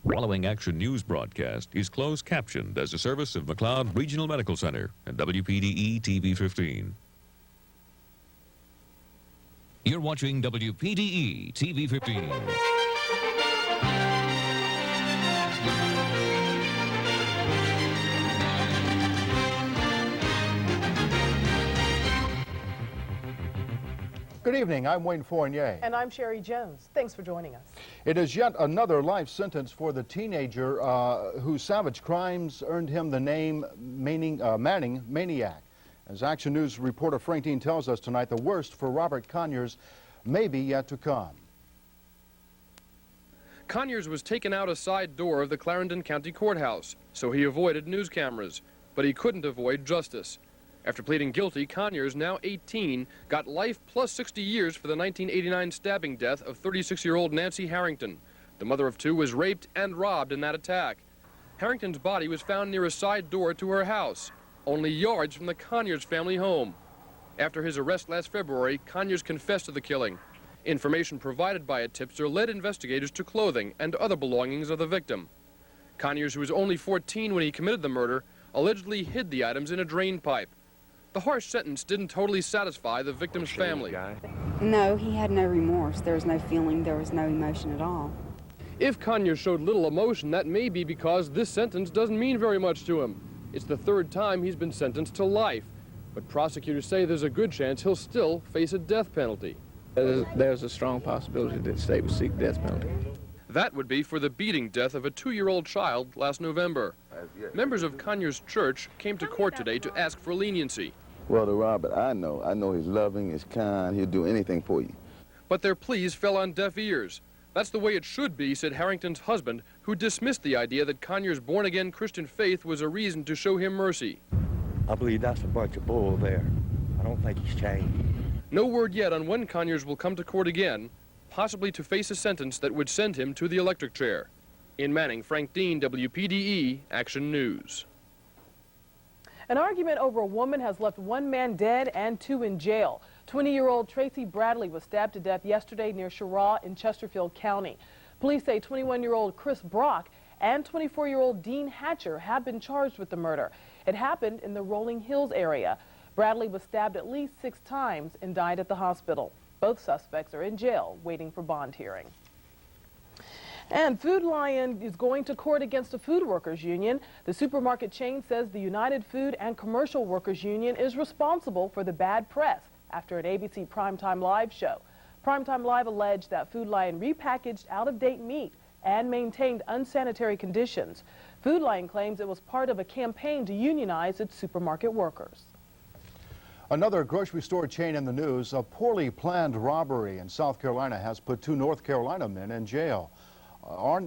Following Action News broadcast is closed captioned as a service of McLeod Regional Medical Center and WPDE TV 15. You're watching WPDE TV 15. Good evening, I'm Wayne Fournier. And I'm Sherry Jones. Thanks for joining us. It is yet another life sentence for the teenager whose savage crimes earned him the name Manning Maniac. As Action News reporter Frank Dean tells us tonight, the worst for Robert Conyers may be yet to come. Conyers was taken out a side door of the Clarendon County Courthouse, so he avoided news cameras, but he couldn't avoid justice. After pleading guilty, Conyers, now 18, got life plus 60 years for the 1989 stabbing death of 36-year-old Nancy Harrington. The mother of two was raped and robbed in that attack. Harrington's body was found near a side door to her house, only yards from the Conyers family home. After his arrest last February, Conyers confessed to the killing. Information provided by a tipster led investigators to clothing and other belongings of the victim. Conyers, who was only 14 when he committed the murder, allegedly hid the items in a drain pipe. The harsh sentence didn't totally satisfy the victim's family. No, he had no remorse. There was no feeling, there was no emotion at all. If Conyers showed little emotion, that may be because this sentence doesn't mean very much to him. It's the third time he's been sentenced to life. But prosecutors say there's a good chance he'll still face a death penalty. There's a strong possibility that the state would seek the death penalty. That would be for the beating death of a 2-year-old child last November. Members of Conyers Church came to court today to ask for leniency. Well, to Robert, I know he's loving, he's kind, he'll do anything for you. But their pleas fell on deaf ears. That's the way it should be, said Harrington's husband, who dismissed the idea that Conyers' born-again Christian faith was a reason to show him mercy. I believe that's a bunch of bull there. I don't think he's changed. No word yet on when Conyers will come to court again, possibly to face a sentence that would send him to the electric chair. In Manning, Frank Dean, WPDE, Action News. An argument over a woman has left one man dead and 2 in jail. 20-year-old Tracy Bradley was stabbed to death yesterday near Cheraw in Chesterfield County. Police say 21-year-old Chris Brock and 24-year-old Dean Hatcher have been charged with the murder. It happened in the Rolling Hills area. Bradley was stabbed at least 6 times and died at the hospital. Both suspects are in jail waiting for bond hearing. And Food Lion is going to court against the Food Workers Union. The supermarket chain says the United Food and Commercial Workers Union is responsible for the bad press after an ABC Primetime Live show. Primetime Live alleged that Food Lion repackaged out-of-date meat and maintained unsanitary conditions. Food Lion claims it was part of a campaign to unionize its supermarket workers. Another grocery store chain in the news. A poorly planned robbery in South Carolina has put 2 North Carolina men in jail.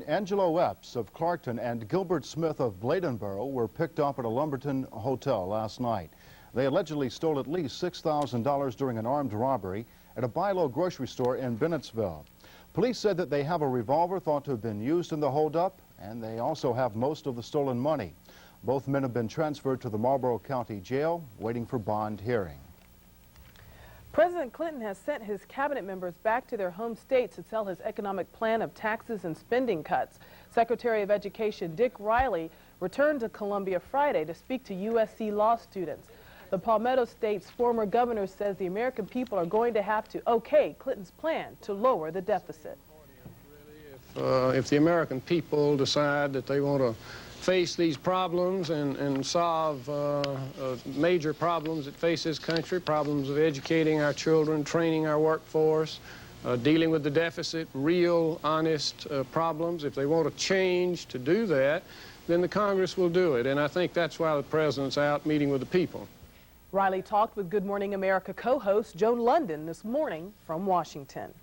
Angelo Epps of Clarkton and Gilbert Smith of Bladenboro were picked up at a Lumberton hotel last night. They allegedly stole at least $6,000 during an armed robbery at a buy-low grocery store in Bennettsville. Police said that they have a revolver thought to have been used in the holdup, and they also have most of the stolen money. Both men have been transferred to the Marlboro County Jail, waiting for bond hearing. President Clinton has sent his cabinet members back to their home states to sell his economic plan of taxes and spending cuts. Secretary of Education Dick Riley returned to Columbia Friday to speak to USC law students. The Palmetto State's former governor says the American people are going to have to okay Clinton's plan to lower the deficit. If the American people decide that they want to face these problems and solve major problems that face this country, problems of educating our children, training our workforce, dealing with the deficit, real, honest problems. If they want to change to do that, then the Congress will do it. And I think that's why the president's out meeting with the people. Riley talked with Good Morning America co-host Joan London this morning from Washington.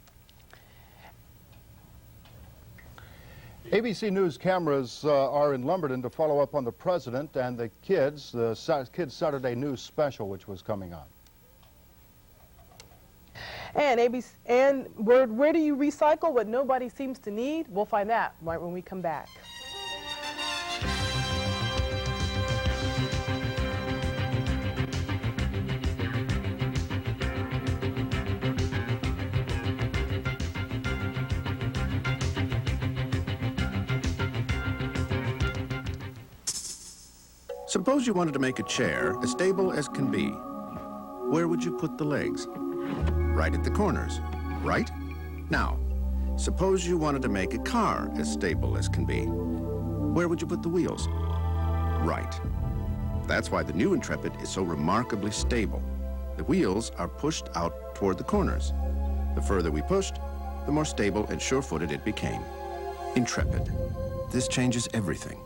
ABC News cameras are in Lumberton to follow up on the president and the Kids Saturday News special, which was coming on. And where do you recycle what nobody seems to need? We'll find that right when we come back. Suppose you wanted to make a chair as stable as can be. Where would you put the legs? Right at the corners, right? Now, suppose you wanted to make a car as stable as can be. Where would you put the wheels? Right. That's why the new Intrepid is so remarkably stable. The wheels are pushed out toward the corners. The further we pushed, the more stable and sure-footed it became. Intrepid. This changes everything.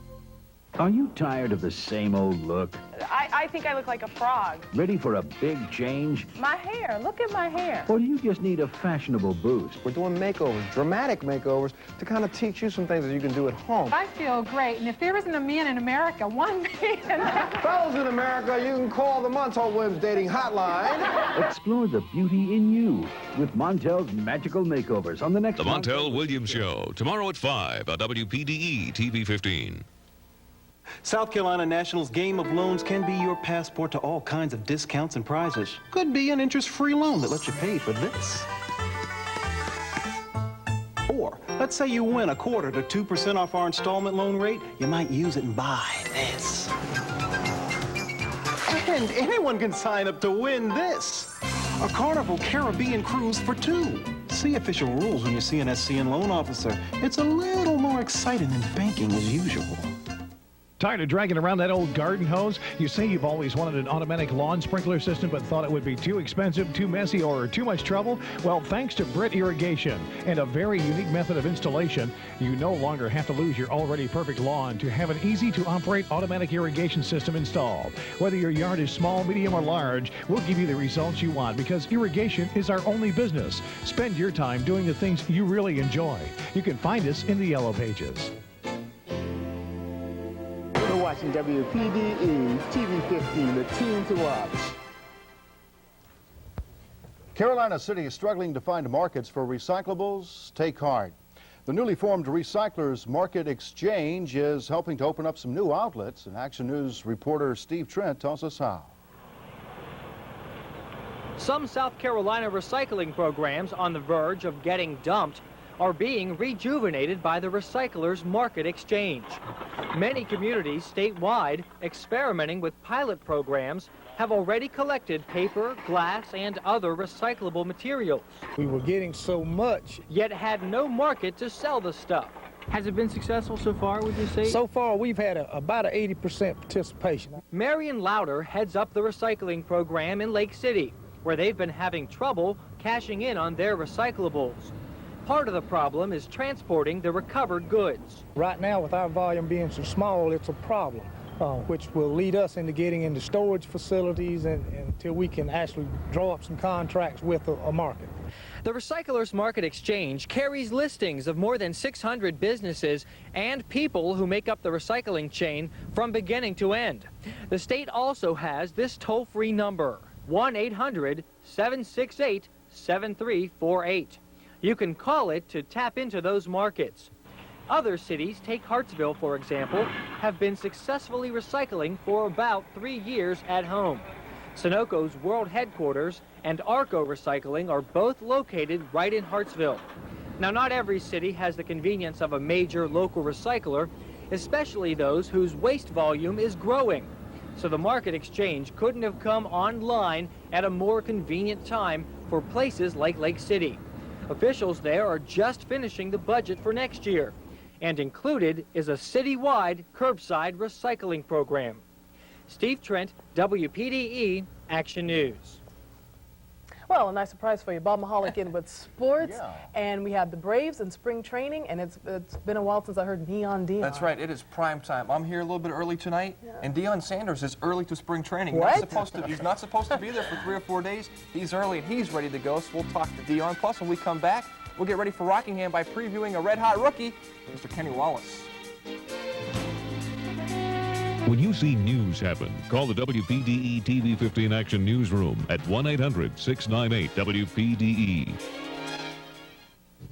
Are you tired of the same old look? I think I look like a frog. Ready for a big change? My hair, look at my hair. Or do you just need a fashionable boost? We're doing makeovers, dramatic makeovers, to kind of teach you some things that you can do at home. I feel great, and if there isn't a man in America, one man. Fellas in America, you can call the Montel Williams Dating Hotline. Explore the beauty in you with Montel's magical makeovers on the next... The Montel Williams Show, tomorrow at 5 on WPDE TV 15. South Carolina National's game of loans can be your passport to all kinds of discounts and prizes. Could be an interest-free loan that lets you pay for this. Or, let's say you win 1/4 to 2% off our installment loan rate, you might use it and buy this. And anyone can sign up to win this. A Carnival Caribbean cruise for 2. See official rules when you see an SCN loan officer. It's a little more exciting than banking as usual. Tired of dragging around that old garden hose? You say you've always wanted an automatic lawn sprinkler system but thought it would be too expensive, too messy, or too much trouble? Well, thanks to Britt Irrigation and a very unique method of installation, you no longer have to lose your already perfect lawn to have an easy-to-operate automatic irrigation system installed. Whether your yard is small, medium, or large, we'll give you the results you want because irrigation is our only business. Spend your time doing the things you really enjoy. You can find us in the Yellow Pages. Watching WPDE TV 15, the team to watch. Carolina City is struggling to find markets for recyclables. Take heart. The newly formed Recyclers Market Exchange is helping to open up some new outlets, and Action News reporter Steve Trent tells us how. Some South Carolina recycling programs on the verge of getting dumped are being rejuvenated by the Recyclers Market Exchange. Many communities statewide experimenting with pilot programs have already collected paper, glass, and other recyclable materials. We were getting so much, yet had no market to sell the stuff. Has it been successful so far, would you say? So far, we've had about an 80% participation. Marion Louder heads up the recycling program in Lake City, where they've been having trouble cashing in on their recyclables. Part of the problem is transporting the recovered goods. Right now, with our volume being so small, it's a problem, which will lead us into getting into storage facilities until we can actually draw up some contracts with a market. The Recyclers Market Exchange carries listings of more than 600 businesses and people who make up the recycling chain from beginning to end. The state also has this toll-free number, 1-800-768-7348. You can call it to tap into those markets. Other cities, take Hartsville for example, have been successfully recycling for about 3 years at home. Sunoco's world headquarters and Arco Recycling are both located right in Hartsville. Now, not every city has the convenience of a major local recycler, especially those whose waste volume is growing. So the Market Exchange couldn't have come online at a more convenient time for places like Lake City. Officials there are just finishing the budget for next year, and included is a citywide curbside recycling program. Steve Trent, WPDE, Action News. Well, a nice surprise for you. Bob Mahalik in with sports, and we have the Braves in spring training, and it's been a while since I heard Dion. That's right. It is prime time. I'm here a little bit early tonight, and Deion Sanders is early to spring training. What? He's not supposed to be there for 3 or 4 days. He's early, and he's ready to go, so we'll talk to Deion. Plus, when we come back, we'll get ready for Rockingham by previewing a red-hot rookie, Mr. Kenny Wallace. When you see news happen, call the WPDE TV 15 Action Newsroom at 1-800-698-WPDE.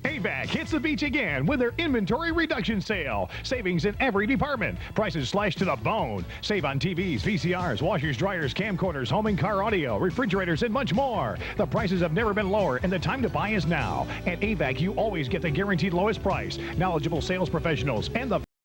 AVAC hits the beach again with their inventory reduction sale. Savings in every department. Prices slashed to the bone. Save on TVs, VCRs, washers, dryers, camcorders, home and car audio, refrigerators, and much more. The prices have never been lower, and the time to buy is now. At AVAC, you always get the guaranteed lowest price, knowledgeable sales professionals, and the